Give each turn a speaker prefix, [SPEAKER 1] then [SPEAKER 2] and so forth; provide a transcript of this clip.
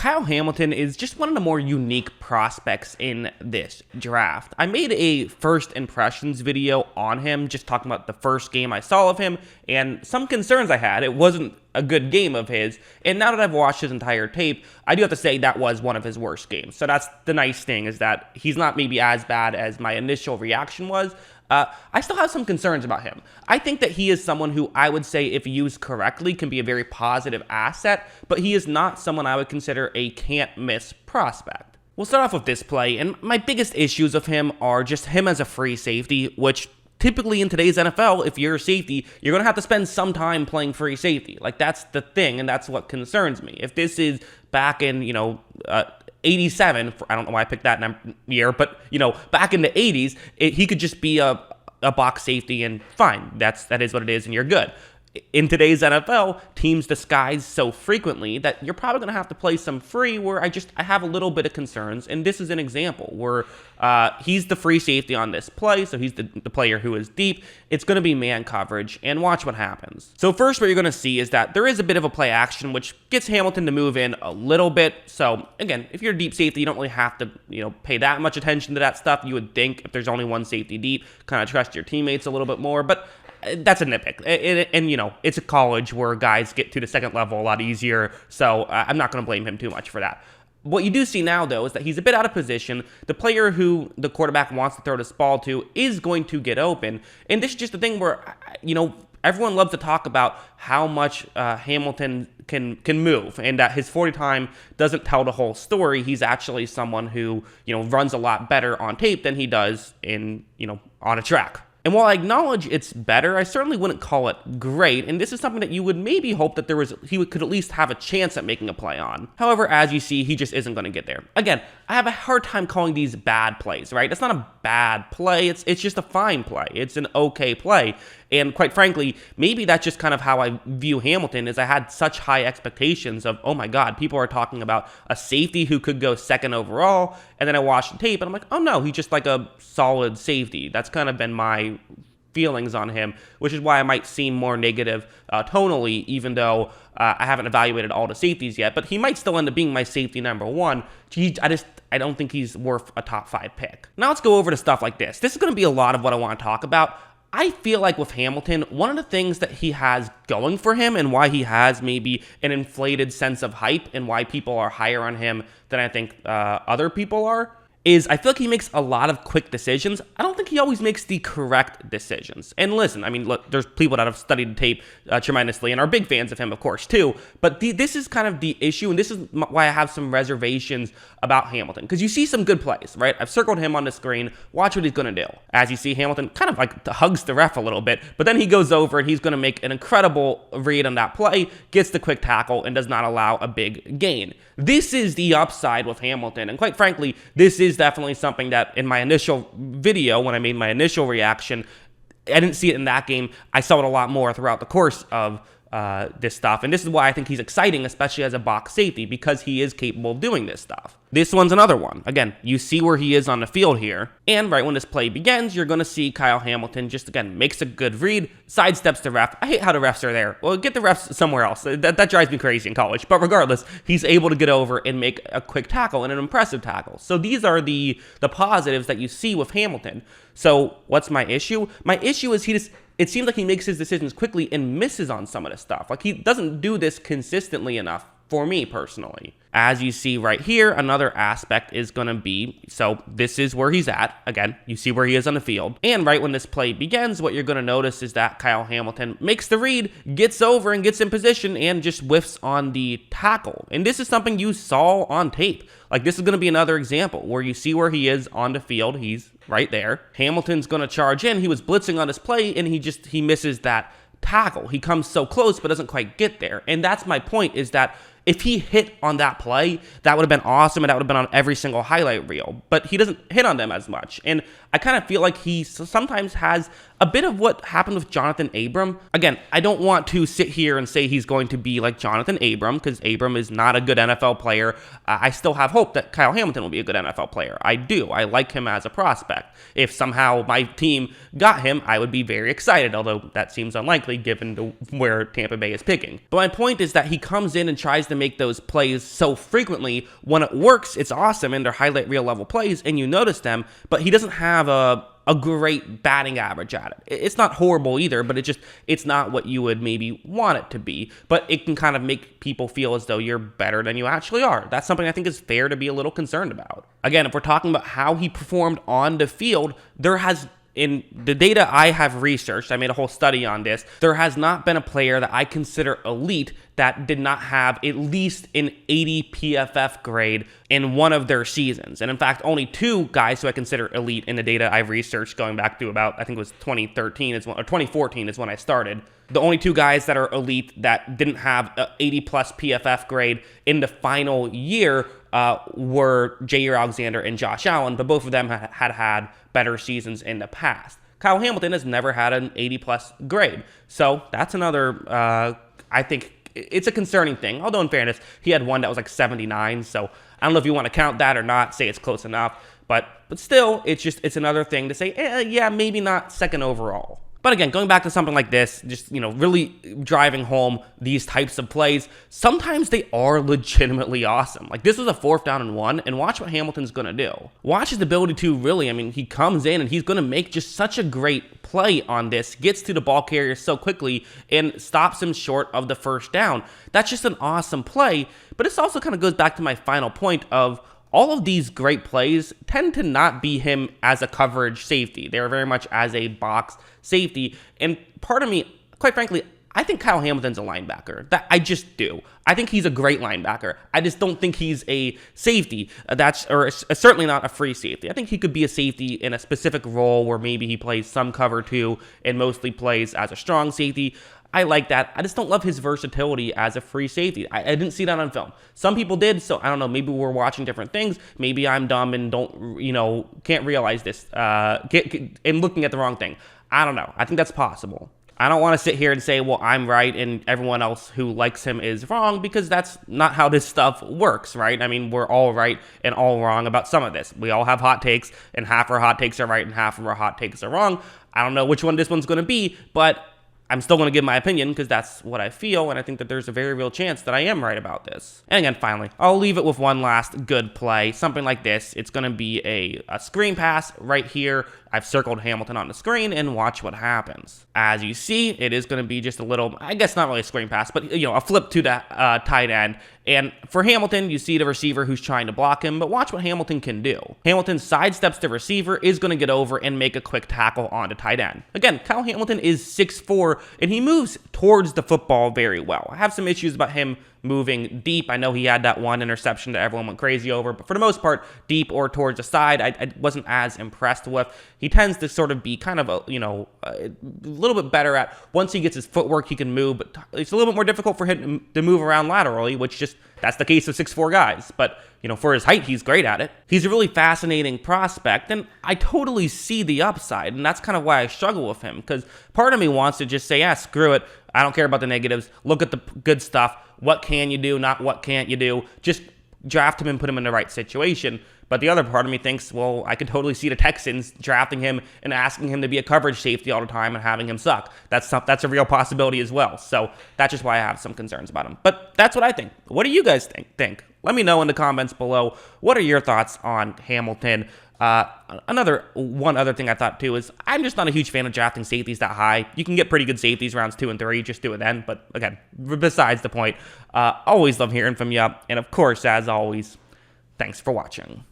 [SPEAKER 1] Kyle Hamilton is just one of the more unique prospects in this draft. I made a first impressions video on him, just talking about the first game I saw of him and some concerns I had. It wasn't a good game of his, and now that I've watched his entire tape, I do have to say that was one of his worst games. So that's the nice thing, is that he's not maybe as bad as my initial reaction was. I still have some concerns about him. I think that he is someone who I would say, if used correctly, can be a very positive asset, but he is not someone I would consider a can't-miss prospect. We'll start off with this play, and my biggest issues of him are just him as a free safety, which typically in today's NFL, if you're a safety, you're going to have to spend some time playing free safety. Like, that's the thing, and that's what concerns me. If this is back in, 87, I don't know why I picked that year, but, back in the 80s, he could just be a box safety and fine. That is what it is, and you're good. In today's NFL, teams disguise so frequently that you're probably going to have to play some free, where I have a little bit of concerns, and this is an example where he's the free safety on this play, so he's the player who is deep. It's going to be man coverage, and watch what happens. So first, what you're going to see is that there is a bit of a play action, which gets Hamilton to move in a little bit. So again, if you're a deep safety, you don't really have to pay that much attention to that stuff. You would think if there's only one safety deep, kind of trust your teammates a little bit more, but that's a nitpick. And it's a college where guys get to the second level a lot easier, so I'm not going to blame him too much for that. What you do see now, though, is that he's a bit out of position. The player who the quarterback wants to throw this ball to is going to get open. And this is just the thing where, everyone loves to talk about how much Hamilton can move, and that his 40 time doesn't tell the whole story. He's actually someone who, runs a lot better on tape than he does on a track. And while I acknowledge it's better, I certainly wouldn't call it great, and this is something that you would maybe hope that he could at least have a chance at making a play on. However, as you see, he just isn't going to get there. Again, I have a hard time calling these bad plays, right? It's not a bad play, it's just a fine play. It's an okay play, and quite frankly, maybe that's just kind of how I view Hamilton, is I had such high expectations of, oh my god, people are talking about a safety who could go second overall, and then I watched the tape, and I'm like, oh no, he's just like a solid safety. That's kind of been my feelings on him, which is why I might seem more negative tonally, even though I haven't evaluated all the safeties yet, but he might still end up being my safety number one. I don't think he's worth a top 5 pick. Now let's go over to stuff like this. This is going to be a lot of what I want to talk about. I feel like with Hamilton, one of the things that he has going for him and why he has maybe an inflated sense of hype and why people are higher on him than I think other people are, is I feel like he makes a lot of quick decisions. I don't think he always makes the correct decisions. And listen, look, there's people that have studied the tape tremendously and are big fans of him, of course, too. But this is kind of the issue, and this is why I have some reservations about Hamilton. Because you see some good plays, right? I've circled him on the screen. Watch what he's going to do. As you see, Hamilton kind of like hugs the ref a little bit, but then he goes over and he's going to make an incredible read on that play, gets the quick tackle, and does not allow a big gain. This is the upside with Hamilton, and quite frankly, this is definitely something that in my initial video, when I made my initial reaction, I didn't see it in that game. I saw it a lot more throughout the course of this stuff, and this is why I think he's exciting, especially as a box safety, because he is capable of doing this stuff. This one's another one. Again, you see where he is on the field here, and right when this play begins, you're going to see Kyle Hamilton just, again, makes a good read, sidesteps the ref. I hate how the refs are there. Well, get the refs somewhere else. That drives me crazy in college, but regardless, he's able to get over and make a quick tackle and an impressive tackle. So these are the positives that you see with Hamilton. So what's my issue? My issue is it seems like he makes his decisions quickly and misses on some of the stuff. Like, he doesn't do this consistently enough for me personally. As you see right here, another aspect is going to be, so this is where he's at. Again, you see where he is on the field. And right when this play begins, what you're going to notice is that Kyle Hamilton makes the read, gets over and gets in position, and just whiffs on the tackle. And this is something you saw on tape. Like, this is going to be another example where you see where he is on the field. He's right there. Hamilton's going to charge in. He was blitzing on his play, and he misses that tackle. He comes so close, but doesn't quite get there. And that's my point, is that if he hit on that play, that would have been awesome, and that would have been on every single highlight reel. But he doesn't hit on them as much. And I kind of feel like he sometimes has a bit of what happened with Jonathan Abram. Again, I don't want to sit here and say he's going to be like Jonathan Abram, because Abram is not a good NFL player. I still have hope that Kyle Hamilton will be a good NFL player. I do. I like him as a prospect. If somehow my team got him, I would be very excited, although that seems unlikely given where Tampa Bay is picking. But my point is that he comes in and tries to make those plays so frequently. When it works, it's awesome, and they're highlight reel level plays, and you notice them, but he doesn't have a great batting average at it. It's not horrible either, but it's not what you would maybe want it to be. But it can kind of make people feel as though you're better than you actually are. That's something I think is fair to be a little concerned about. Again, if we're talking about how he performed on the field, in the data I have researched, I made a whole study on this, there has not been a player that I consider elite that did not have at least an 80 PFF grade in one of their seasons. And in fact, only 2 guys who I consider elite in the data I've researched going back to about, I think it was 2013 or 2014 is when I started. The only 2 guys that are elite that didn't have an 80 plus PFF grade in the final year were Jair Alexander and Josh Allen, but both of them had better seasons in the past. Kyle Hamilton has never had an 80 plus grade. So that's another, I think it's a concerning thing. Although in fairness, he had one that was like 79. So I don't know if you want to count that or not, say it's close enough, but still, it's another thing to say, yeah, maybe not second overall. But again, going back to something like this, just, really driving home these types of plays, sometimes they are legitimately awesome. Like, this was a 4th down and 1, and watch what Hamilton's going to do. Watch his ability to really, he comes in and he's going to make just such a great play on this, gets to the ball carrier so quickly, and stops him short of the 1st down. That's just an awesome play, but this also kind of goes back to my final point of, all of these great plays tend to not be him as a coverage safety. They're very much as a box safety. And part of me, quite frankly, I think Kyle Hamilton's a linebacker. That I just do. I think he's a great linebacker. I just don't think he's a safety. Or certainly not a free safety. I think he could be a safety in a specific role where maybe he plays some cover 2 and mostly plays as a strong safety. I like that. I just don't love his versatility as a free safety. I didn't see that on film. Some people did, so I don't know. Maybe we're watching different things. Maybe I'm dumb and can't realize this and looking at the wrong thing. I don't know. I think that's possible. I don't want to sit here and say, well, I'm right and everyone else who likes him is wrong, because that's not how this stuff works, right? We're all right and all wrong about some of this. We all have hot takes, and half our hot takes are right and half of our hot takes are wrong. I don't know which one this one's going to be, but I'm still going to give my opinion because that's what I feel, and I think that there's a very real chance that I am right about this. And again, finally, I'll leave it with one last good play, something like this. It's going to be a screen pass right here. I've circled Hamilton on the screen, and watch what happens. As you see, it is going to be just a little, I guess not really a screen pass, but a flip to the tight end. And for Hamilton, you see the receiver who's trying to block him, but watch what Hamilton can do. Hamilton sidesteps the receiver, is going to get over and make a quick tackle on the tight end. Again, Kyle Hamilton is 6'4", and he moves towards the football very well. I have some issues about him moving deep. I know he had that one interception that everyone went crazy over, but for the most part, deep or towards the side, I wasn't as impressed with. He tends to sort of be kind of a little bit better at, once he gets his footwork, he can move, but it's a little bit more difficult for him to move around laterally, which that's the case of 6'4" guys. But, for his height, he's great at it. He's a really fascinating prospect, and I totally see the upside, and that's kind of why I struggle with him, because part of me wants to just say, yeah, screw it. I don't care about the negatives. Look at the good stuff. What can you do, not what can't you do. Just draft him and put him in the right situation. But the other part of me thinks, well, I could totally see the Texans drafting him and asking him to be a coverage safety all the time and having him suck. That's a real possibility as well. So that's just why I have some concerns about him. But that's what I think. What do you guys think? Let me know in the comments below. What are your thoughts on Hamilton? One other thing I thought too is I'm just not a huge fan of drafting safeties that high. You can get pretty good safeties rounds 2 and 3. Just do it then. But again, besides the point, always love hearing from you. And of course, as always, thanks for watching.